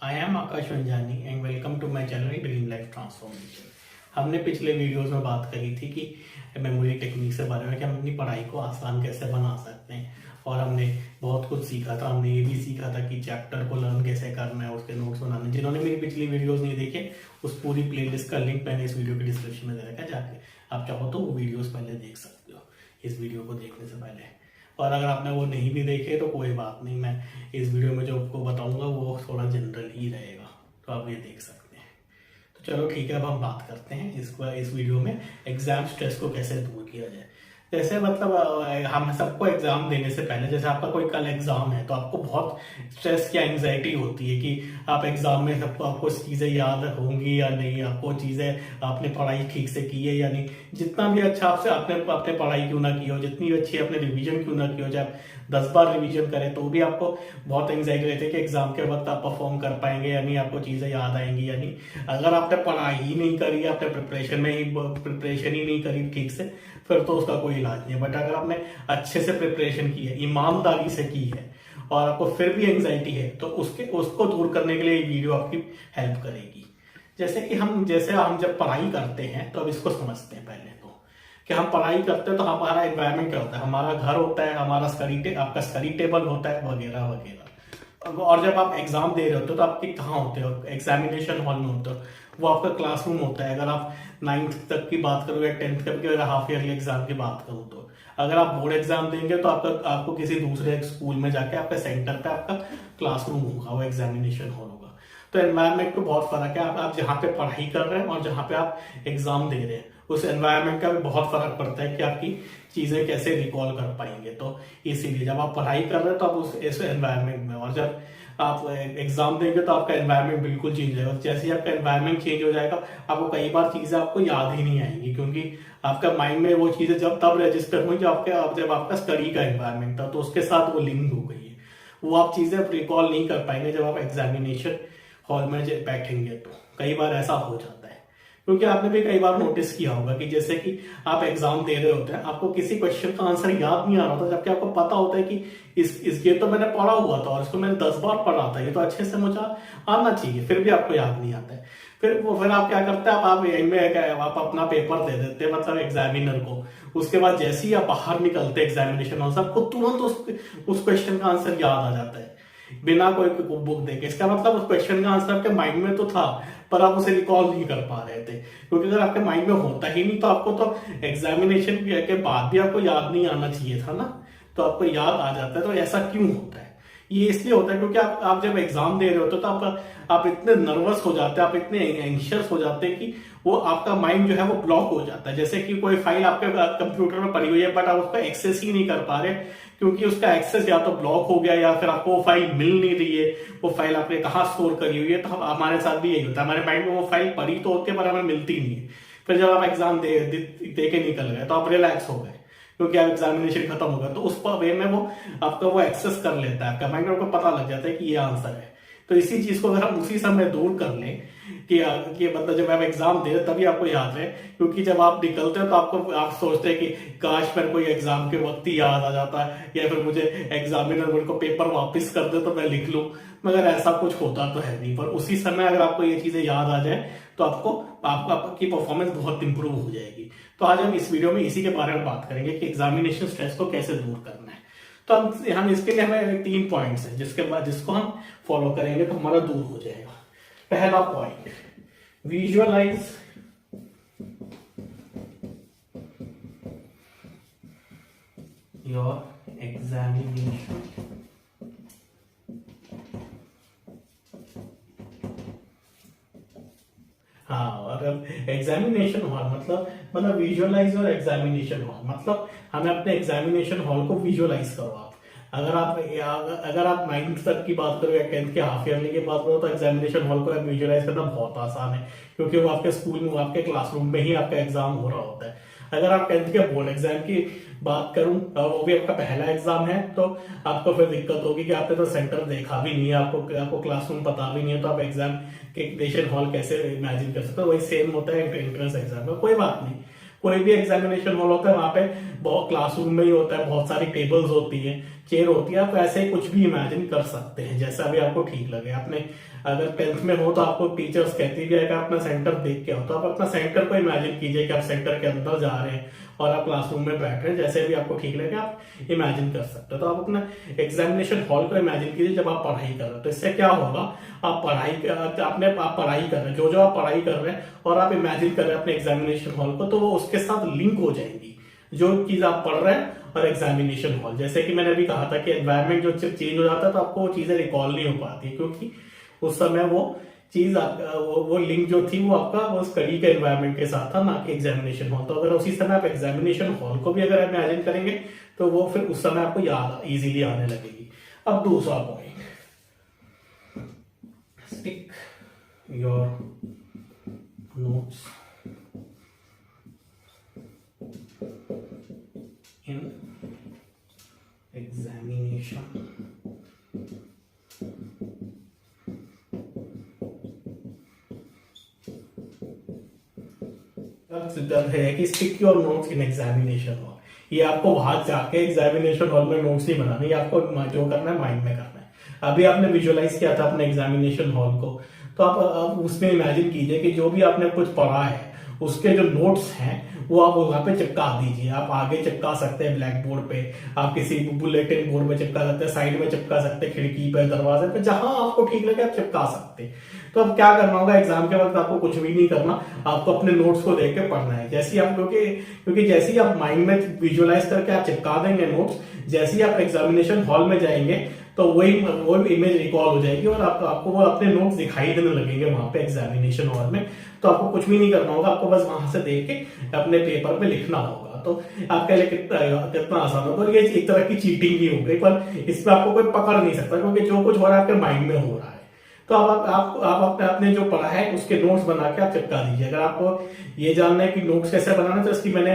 I am Aakash Vanjani and welcome to my channel dream life transformation. हमने पिछले videos में बात करी थी कि मेमोरी टेक्निक के बारे में कि हम अपनी पढ़ाई को आसान कैसे बना सकते हैं, और हमने बहुत कुछ सीखा था। हमने ये भी सीखा था कि चैप्टर को लर्न कैसे करना है, उसके नोट्स बनाने। जिन्होंने मेरी पिछली वीडियोस नहीं देखे, उस पूरी प्लेलिस्ट का लिंक मैंने इस वीडियो के डिस्क्रिप्शन में दे रखा है, जाके आप चाहो तो वो वीडियोस पहले देख सकते हो इस वीडियो को देखने से पहले। और अगर आपने वो नहीं भी देखे तो कोई बात नहीं, मैं इस वीडियो में जो आपको बताऊंगा वो थोड़ा जनरल ही रहेगा, तो आप ये देख सकते हैं। तो चलो ठीक है, अब हम बात करते हैं इस वीडियो में एग्जाम स्ट्रेस को कैसे दूर किया जाए। जैसे मतलब हम सबको एग्जाम देने से पहले, जैसे आपका कोई कल एग्जाम है तो आपको बहुत स्ट्रेस या एंजाइटी होती है कि आप एग्जाम में सबको आपको चीज़ें याद होंगी या नहीं, आपको चीज़ें आपने पढ़ाई ठीक से की है या नहीं। जितना भी अच्छा आपसे आपने पढ़ाई क्यों ना की हो, जितनी भी अच्छी आपने रिवीजन क्यों ना की हो, चाहे 10 बार रिवीजन करें तो भी आपको बहुत एंजाइटी रहती है कि एग्जाम के वक्त आप परफॉर्म कर पाएंगे या नहीं, आपको चीज़ें याद आएंगी या नहीं। अगर आपने पढ़ाई ही नहीं करी, आपने प्रिपरेशन ही नहीं करी ठीक से, फिर तो उसका कोई इलाज नहीं है। बट अगर आपने अच्छे से प्रिपरेशन की है, ईमानदारी से की है, और आपको फिर भी एंजाइटी है, तो उसको दूर करने के लिए ये वीडियो आपकी हेल्प करेगी। जैसे हम जब पढ़ाई करते हैं तो अब इसको समझते हैं पहले तो, कि हम पढ़ाई करते हैं तो हमारा एनवायरनमेंट क्या होता है, हमारा घर होता है, हमारा आपका स्टडी टेबल होता है, वगैरह वगैरह। और जब आप एग्जाम दे रहे होते हो तो आपके कहाँ होते हो, एग्जामिनेशन हॉल में होते हो, वो आपका क्लासरूम होता है। अगर आप 9th तक की बात करो या 10th तक की, अगर हाफ ईयरली एग्जाम की बात करूँ तो अगर आप बोर्ड एग्जाम देंगे तो आपको किसी दूसरे स्कूल में जाके आपका सेंटर पे आपका क्लासरूम होगा, वो एग्जामिनेशन हॉल होगा। तो एनवायरनमेंट को बहुत फर्क है। आप जहाँ पे पढ़ाई कर रहे हैं और जहाँ पे आप एग्जाम दे रहे हैं, उस एनवायरनमेंट का भी बहुत फर्क पड़ता है कि आपकी चीजें कैसे रिकॉल कर पाएंगे। तो इसीलिए जब आप पढ़ाई कर रहे हैं तो आप उस एनवायरनमेंट में, और जब आप एग्जाम देंगे तो आपका एनवायरनमेंट बिल्कुल चेंज होगा। जैसे ही आपका एनवायरनमेंट चेंज हो जाएगा, आपको कई बार चीजें आपको याद ही नहीं आएंगी, क्योंकि आपका माइंड में वो चीजें जब तब रजिस्टर हुई जब आपका स्टडी का एनवायरनमेंट था, तो उसके साथ वो लिंक हो गई है। वो आप चीजें रिकॉल नहीं कर पाएंगे जब आप एग्जामिनेशन हॉल में बैठेंगे। तो कई बार ऐसा हो जाता है, क्योंकि आपने भी कई बार नोटिस किया होगा कि जैसे कि आप एग्जाम दे रहे होते हैं, आपको किसी क्वेश्चन का आंसर याद नहीं आ रहा था, जबकि आपको पता होता है कि ये तो मैंने पढ़ा हुआ था और इसको मैंने 10 बार पढ़ा था, ये तो अच्छे से मुझे आना चाहिए, फिर भी आपको याद नहीं आता है। फिर आप क्या करते हैं, आप अपना पेपर दे देते हैं, मतलब एग्जामिनर को। उसके बाद जैसे ही आप बाहर निकलते हैं एग्जामिनेशन हॉल से, आपको तुरंत उस क्वेश्चन का आंसर याद आ जाता है, बिना कोई बुक देखे। इसका मतलब उस क्वेश्चन का आंसर आपके माइंड में तो था, पर आप उसे रिकॉल नहीं कर पा रहे थे, क्योंकि अगर आपके माइंड में होता ही नहीं तो आपको तो एग्जामिनेशन के बाद भी आपको याद नहीं आना चाहिए था ना, तो आपको याद आ जाता है। तो ऐसा क्यों होता है? ये इसलिए होता है क्योंकि आप जब एग्जाम दे रहे होते हो तो आप इतने नर्वस हो जाते हैं, आप इतने एंशियस हो जाते हैं कि वो आपका माइंड जो है वो ब्लॉक हो जाता है। जैसे कि कोई फाइल आपके कंप्यूटर में पड़ी हुई है, बट आप उसका एक्सेस ही नहीं कर पा रहे, क्योंकि उसका एक्सेस या तो ब्लॉक हो गया या फिर आपको वो फाइल मिल नहीं रही है। वो फाइल आपने कहाँ स्टोर करी हुई है, तो हमारे साथ भी यही होता है, हमारे माइंड में वो फाइल पड़ी तो होती है पर हमें मिलती नहीं है। फिर जब आप एग्जाम दे के निकल गए तो आप रिलैक्स हो गए, क्योंकि आप एग्जामिनेशन खत्म हो गया, तो उस वे में वो आपका वो एक्सेस कर लेता है, आपका माइंड को पता लग जाता है कि ये आंसर है। तो इसी चीज को अगर हम उसी समय दूर कर लें कि मतलब जब आप एग्जाम दे तभी आपको याद रहे, क्योंकि जब आप निकलते हैं तो आप सोचते हैं कि काश मेरे को एग्जाम के वक्त ही याद आ जाता है, या फिर मुझे एग्जामिनर मेरे को पेपर वापस कर दे तो मैं लिख लूं। मगर ऐसा कुछ होता तो है नहीं, पर उसी समय अगर आपको ये चीजें याद आ जाए तो आपकी परफॉर्मेंस बहुत इंप्रूव हो जाएगी। तो आज हम इस वीडियो में इसी के बारे में बात करेंगे कि एग्जामिनेशन स्ट्रेस को कैसे दूर करना है। तो हम इसके लिए हमें 3 पॉइंट्स हैं, जिसको हम फॉलो करेंगे तो हमारा दूर हो जाएगा। पहला पॉइंट, विजुअलाइज योर एग्जामिनेशन हाँ, और एग्जामिनेशन हॉल मतलब विजुअलाइज और एग्जामिनेशन हॉल मतलब हमें अपने एग्जामिनेशन हॉल को विजुअलाइज करो आप। अगर आप 9th तक की बात करो या 10th के हाफ ईयरली की बात करो, तो एग्जामिनेशन हॉल को विजुअलाइज करना बहुत आसान है, क्योंकि वो आपके स्कूल में, आपके क्लासरूम में ही आपका एग्जाम हो रहा होता है। अगर आप 10th के बोर्ड एग्जाम की बात करूं, वो भी आपका पहला एग्जाम है, तो आपको फिर दिक्कत होगी कि आपने तो सेंटर देखा भी नहीं है, आपको क्लासरूम पता भी नहीं है, तो आप एग्जामिनेशन हॉल कैसे इमेजिन कर सकते हो। वही सेम होता है एंट्रेंस एग्जाम में। कोई बात नहीं, कोई भी एग्जामिनेशन हॉल होता है, वहां पे बहुत क्लासरूम में ही होता है, बहुत सारी टेबल्स होती हैं, चेयर होती है, आप ऐसे कुछ भी इमेजिन कर सकते हैं जैसा भी आपको ठीक लगे। आपने अगर 10th में हो तो आपको टीचर्स कहती भी है कि अपना सेंटर देख के हो, तो आप अपना सेंटर को इमेजिन कीजिए कि आप सेंटर के अंदर जा रहे हैं और आप क्लासरूम में बैठ रहे हैं, जैसे भी आपको ठीक लगे आप इमेजिन कर सकते हो। तो आप अपना एग्जामिनेशन हॉल को इमेजिन कीजिए जब आप पढ़ाई कर रहे हो। तो इससे क्या होगा, आप पढ़ाई कर रहे हैं, जो आप पढ़ाई कर रहे हैं और आप इमेजिन कर रहे हैं अपने एग्जामिनेशन हॉल को, तो वो उसके साथ लिंक हो जाएंगी जो चीज आप पढ़ रहे हैं और एग्जामिनेशन हॉल। जैसे कि मैंने अभी कहा था कि एनवायरमेंट जो चेंज हो जाता है तो आपको वो चीजें रिकॉल नहीं हो पाती, क्योंकि उस समय वो चीज वो लिंक जो थी वो आपका वो स्टडी के एनवायरमेंट के साथ था, ना कि एग्जामिनेशन हॉल। तो अगर उसी समय आप एग्जामिनेशन हॉल को भी अगर इमेजिन करेंगे तो वो फिर उस समय आपको याद इजीली आने लगेगी। अब दूसरा point, stick your notes in examination. है कि stick your notes in examination hall, ये आपको वहां जाके एग्जामिनेशन हॉल में नोट्स नहीं बनाने, ये आपको जो करना है माइंड में करना है। अभी आपने विजुअलाइज किया था अपने एग्जामिनेशन हॉल को, तो आप उसमें इमेजिन कीजिए कि जो भी आपने कुछ पढ़ा है उसके जो नोट्स हैं वो आप वहां पे चिपका दीजिए। आप आगे चिपका सकते हैं ब्लैक बोर्ड पे, आप किसी बुलेटिन बोर्ड पे चिपका सकते हैं, साइड में चिपका सकते हैं, खिड़की पे, दरवाजे पे, जहां आपको ठीक लगे आप चिपका सकते हैं। तो अब क्या करना होगा, एग्जाम के वक्त आपको कुछ भी नहीं करना, आपको अपने नोट्स को देख के पढ़ना है। जैसे आप क्योंकि जैसे ही आप माइंड में विजुअलाइज करके आप चिपका देंगे नोट्स, जैसे ही आप एग्जामिनेशन हॉल में जाएंगे तो वो इमेज रिकॉल हो जाएगी और आपको वो अपने नोट्स दिखाई देने लगेंगे वहां पे एग्जामिनेशन हॉल में। तो आपको कुछ भी नहीं करना होगा, आपको बस वहां से देख के अपने पेपर पे लिखना होगा। तो आपके लिए कितना आसान होगा। और ये एक तरह की चीटिंग भी हो गई, पर इसमें आपको कोई पकड़ नहीं सकता, क्योंकि जो कुछ हो रहा है आपके माइंड में हो रहा है। तो अब आप आपने जो पढ़ा है उसके नोट्स बना के आप चिपका दीजिए। अगर आपको ये जानना है कि नोट्स कैसे बनाना है तो इसकी मैंने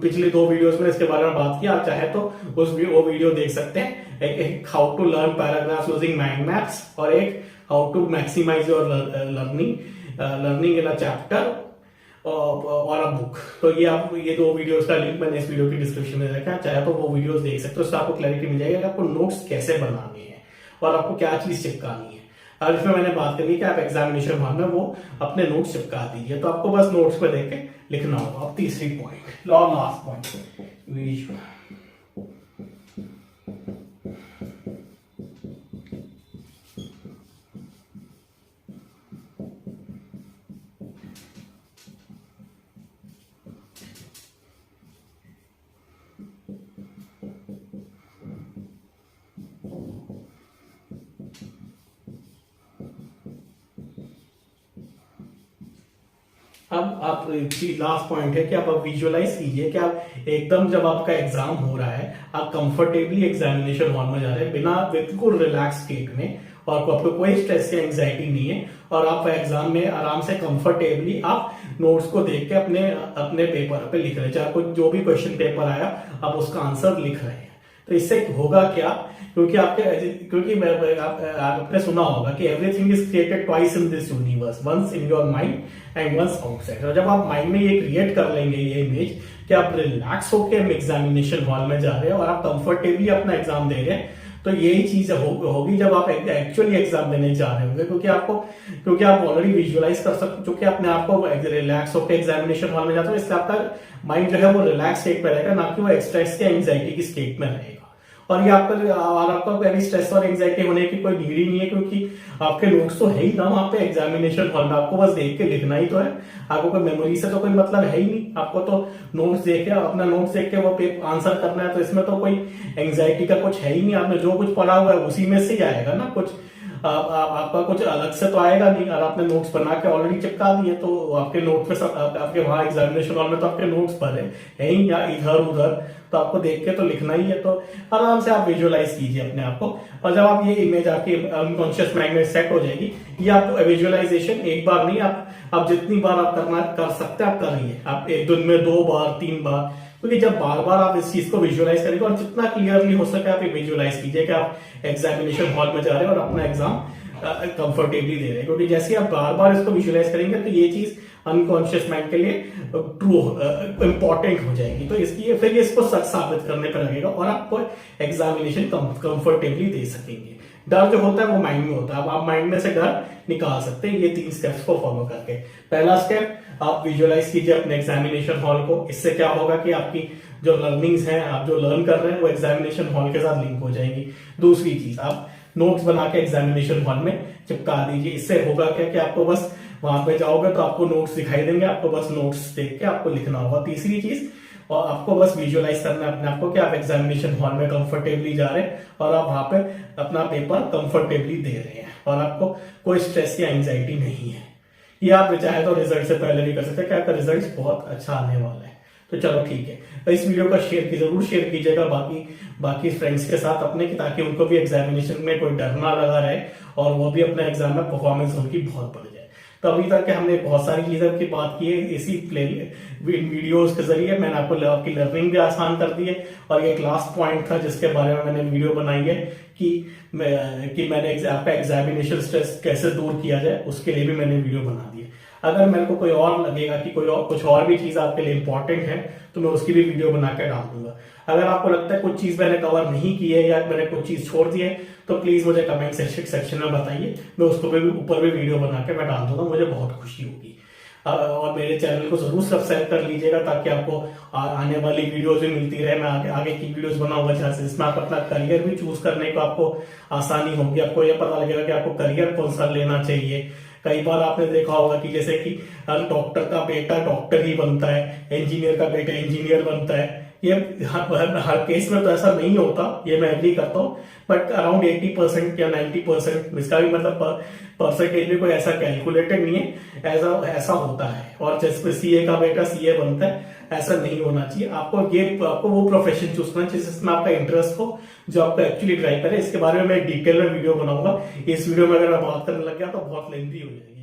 पिछले 2 वीडियोस में इसके बारे में बात किया, आप चाहे तो वो वीडियो देख सकते हैं। एक how to learn paragraphs using mind maps और एक how to maximise your learning in a chapter और अ बुक। तो ये 2 वीडियोस का लिंक मैंने इस वीडियो की डिस्क्रिप्शन में रखा है, चाहे तो वो वीडियोस देख सकते हो। उससे आपको क्लैरिटी मिल जाएगी आपको नोट्स कैसे बनाने हैं और आपको क्या चीज चिपकानी है। और इसमें मैंने बात करी कि आप एग्जामिनेशन हॉल में वो अपने नोट्स चिपका दीजिए, तो आपको बस नोट्स पे देख के लिखना होगा। अब तीसरी पॉइंट, लास्ट पॉइंट, विजुअल। अब आप लास्ट पॉइंट है कि आप विजुअलाइज कीजिए कि आप एकदम जब आपका एग्जाम हो रहा है, आप कंफर्टेबली एग्जामिनेशन हॉल में जा रहे हैं बिना बिल्कुल रिलैक्स स्टेट में, और आपको कोई स्ट्रेस या एंजाइटी नहीं है, और आप एग्जाम में आराम से कंफर्टेबली आप नोट्स को देख के अपने पेपर पे लिख रहे हैं। चाहे जो भी क्वेश्चन पेपर आया आप उसका आंसर लिख रहे हैं। तो इससे होगा क्या, क्योंकि आपने सुना होगा कि everything is created twice in this universe, once in your mind and once outside. और जब आप माइंड में ये क्रिएट कर लेंगे ये इमेज कि आप रिलैक्स होकर एग्जामिनेशन हॉल में जा रहे हैं और आप कंफर्टेबली अपना एग्जाम दे रहे हैं, तो यही चीज होगी जब आप एक्चुअली एग्जाम देने जा रहे होंगे, क्योंकि आप ऑलरेडी विजुअलाइज कर सकते, क्योंकि अपने आप को रिलैक्स होकर एग्जामिनेशन हॉल में जाते हो, इसलिए आपका माइंड जो है वो रिलैक्स स्टेट में रहेगा, ना कि वो स्ट्रेस या एंजाइटी की स्टेट में रहेगा। और ये आपका कभी स्ट्रेस और एंजाइटी होने की कोई नीड ही नहीं है, क्योंकि आपके नोट्स तो है ही ना वहां पे एग्जामिनेशन हॉल में, आपको बस देख के लिखना ही तो है। आपको कोई मेमोरी से तो कोई मतलब है ही नहीं, आपको तो नोट्स देख के अपना नोट्स देख के वो आंसर करना है। तो इसमें तो कोई एंजाइटी का कुछ है ही नहीं, आपने जो कुछ पढ़ा हुआ है उसी में से ही आएगा ना, कुछ आपका कुछ अलग से तो आएगा नहीं। और आपने नोट्स बना के ऑलरेडी चिपका दिए, तो आपके नोट पे आपके वहां एग्जामिनेशन हॉल में तो आपके नोट्स पढ़े है ही या इधर उधर, तो आपको देख के तो लिखना ही है। तो आराम से आप विजुअलाइज कीजिए अपने आप को, और जब आप ये इमेज आपकी अनकॉन्शियस माइंड में सेट हो जाएगी, ये आप विजुअलाइजेशन एक बार नहीं, आप जितनी बार आप कर सकते हैं आप करिए। आप एक दिन में 2 बार 3 बार, क्योंकि जब बार बार आप इस चीज को विजुअलाइज करेंगे, और जितना क्लियरली हो सके आप विजुअलाइज कीजिए कि आप एग्जामिनेशन हॉल में जा रहे हैं और अपना एग्जाम कंफर्टेबली दे रहे हैं। क्योंकि जैसे आप बार बार इसको विजुअलाइज करेंगे तो ये चीज अनकॉन्शियस माइंड के लिए ट्रू इंपॉर्टेंट हो जाएगी। तो इसकी फिर ये इसको सच साबित करने पर लगेगा और आपको एग्जामिनेशन कंफर्टेबली दे सकेंगे। डर जो होता है वो माइंड में होता है, अब आप माइंड में से डर निकाल सकते हैं ये 3 स्टेप्स को फॉलो करके। पहला स्टेप, आप विजुअलाइज कीजिए अपने एग्जामिनेशन हॉल को। इससे क्या होगा कि आपकी जो लर्निंग्स हैं, आप जो लर्न कर रहे हैं वो एग्जामिनेशन हॉल के साथ लिंक हो जाएंगी। दूसरी चीज, आप नोट्स बना के एग्जामिनेशन हॉल में चिपका दीजिए। इससे होगा क्या कि आपको बस वहां पे जाओगे तो आपको नोट्स दिखाई देंगे, आपको बस नोट्स देख के आपको लिखना होगा। तीसरी चीज, और आपको बस विजुअलाइज करना है अपने आप को कि आप एग्जामिनेशन हॉल में कंफर्टेबली जा रहे हैं और आप वहां पे अपना पेपर कंफर्टेबली दे रहे हैं और आपको कोई स्ट्रेस या एंजाइटी नहीं है। ये आप चाहे तो रिजल्ट से पहले भी कर सकते हैं कि आपका रिजल्ट बहुत अच्छा आने वाला है। तो चलो ठीक है, तो इस वीडियो का जरूर शेयर कीजिएगा बाकी फ्रेंड्स के साथ अपने, ताकि उनको भी एग्जामिनेशन में कोई डर ना लगा रहे और वो भी अपने एग्जाम में परफॉर्मेंस उनकी बहुत बढ़ जाए। तो अभी तक के हमने बहुत सारी चीजों की बात की है इसी वीडियोस के जरिए। मैंने आपकी लर्निंग भी आसान कर दी है और ये एक लास्ट पॉइंट था जिसके बारे में मैंने वीडियो बनाई है कि मैंने आपका एग्जामिनेशन स्ट्रेस कैसे दूर किया जाए, उसके लिए भी मैंने वीडियो बना दी है। अगर मेरे को कोई और लगेगा कि कुछ और भी चीज आपके लिए इंपॉर्टेंट है तो मैं उसकी भी वीडियो बना के डाल दूंगा। अगर आपको लगता है कुछ चीज मैंने कवर नहीं की है या मैंने कुछ चीज छोड़ दी है तो प्लीज मुझे कमेंट सेक्शन में बताइए, मैं उसको भी ऊपर भी वीडियो बना के मैं डाल दूंगा, मुझे बहुत खुशी होगी। और मेरे चैनल को जरूर सब्सक्राइब कर लीजिएगा ताकि आपको आने वाली वीडियोस भी मिलती रहे। मैं आगे की वीडियोस बनाऊंगा जिसमें आप अपना करियर भी चूज करने को आपको आसानी होगी। आपको यह पता लगेगा कि आपको करियर कौन सा लेना चाहिए। कई बार आपने देखा होगा कि जैसे कि डॉक्टर का बेटा डॉक्टर ही बनता है, इंजीनियर का बेटा इंजीनियर बनता है। ये हर केस में तो ऐसा नहीं होता, ये मैं एग्री करता हूँ, बट अराउंड 80% या 90%, इसका भी मतलब परसेंटेज में कोई ऐसा कैलकुलेटेड नहीं है, ऐसा होता है। और जैसे सीए का बेटा सीए बनता है, ऐसा नहीं होना चाहिए। आपको वो प्रोफेशन चूज करना चाहिए जिसमें आपका इंटरेस्ट हो, जो आपको एक्चुअली ड्राइव करे। इसके बारे में मैं डिटेल में वीडियो बनाऊंगा। इस वीडियो में अगर मैं बात करने लग गया तो बहुत लेंथी हो जाएगी।